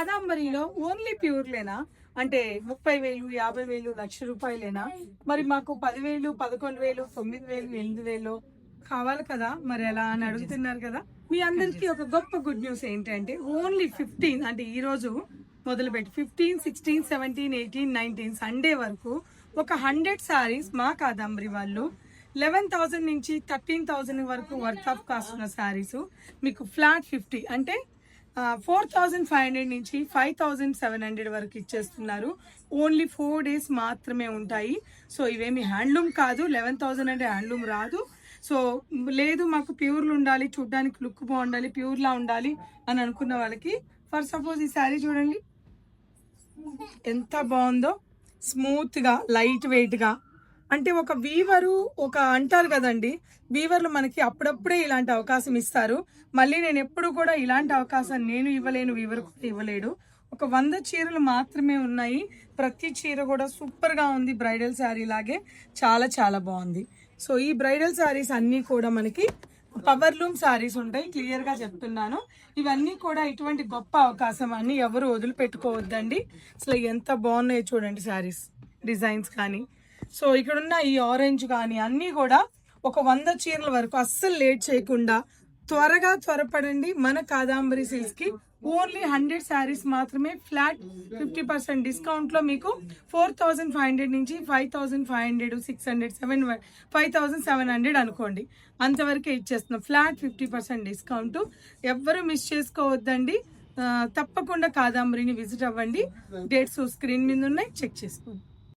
కాదాంబరిలో only ప్యూర్లేనా అంటే 30,000, 50,000, ₹1,00,000 మరి మాకు 10,000, 11,000, 9,000, 8,000 కావాలి కదా, మరి ఎలా అని అడుగుతున్నారు కదా. మీ అందరికీ ఒక గొప్ప గుడ్ న్యూస్ ఏంటంటే ఓన్లీ 15 అంటే ఈ రోజు మొదలుపెట్టి 15, 16, 17, 18, 19 సండే వరకు ఒక 100 సారీస్ మా కాదంబరి వాళ్ళు 11,000 నుంచి 13,000 వరకు వర్త్ ఆఫ్ కాస్ట్ ఉన్న సారీస్ మీకు ఫ్లాట్ 50 అంటే 4,500 నుంచి 5,700 వరకు ఇచ్చేస్తున్నారు. ఓన్లీ 4 days మాత్రమే ఉంటాయి. సో ఇవేమి హ్యాండ్లూమ్ కాదు, 11,000 అంటే హ్యాండ్లూమ్ రాదు. సో లేదు మాకు ప్యూర్లు ఉండాలి, చూడడానికి లుక్ బాగుండాలి, ప్యూర్లా ఉండాలి అని అనుకున్న వాళ్ళకి ఫర్ సపోజ్ ఈ శారీ చూడండి ఎంత బాగుందో, స్మూత్గా లైట్ వెయిట్గా. అంటే ఒక వీవరు ఒక అంటారు కదండి, వీవర్లు మనకి అప్పుడప్పుడే ఇలాంటి అవకాశం ఇస్తారు. మళ్ళీ నేను ఎప్పుడు కూడా ఇలాంటి అవకాశాన్ని నేను ఇవ్వలేను, వీవర్ కూడా ఇవ్వలేడు. ఒక 100 చీరలు మాత్రమే ఉన్నాయి. ప్రతి చీర కూడా సూపర్గా ఉంది, బ్రైడల్ శారీ లాగే చాలా చాలా బాగుంది. సో ఈ బ్రైడల్ శారీస్ అన్నీ కూడా మనకి పవర్లూమ్ శారీస్ ఉంటాయి, క్లియర్గా చెప్తున్నాను. ఇవన్నీ కూడా ఇటువంటి గొప్ప అవకాశం అన్ని ఎవరు వదిలిపెట్టుకోవద్దండి. అసలు ఎంత బాగున్నాయో చూడండి శారీస్ డిజైన్స్ కానీ. సో ఇక్కడున్న ఈ ఆరెంజ్ కానీ అన్నీ కూడా ఒక 100 చీరల వరకు. అస్సలు లేట్ చేయకుండా త్వరపడండి. మన కాదాంబరి సిల్క్స్కి ఓన్లీ 100 శారీస్ మాత్రమే ఫ్లాట్ 50% డిస్కౌంట్లో మీకు 4,500 నుంచి 5,500, 600, 5,700 అనుకోండి, అంతవరకే ఇచ్చేస్తున్నాం. Flat 50% discount. ఎవ్వరూ మిస్ చేసుకోవద్దండి. తప్పకుండా కాదాంబరిని విజిట్ అవ్వండి. డేట్స్ స్క్రీన్ మీద ఉన్నాయి, చెక్ చేసుకోండి.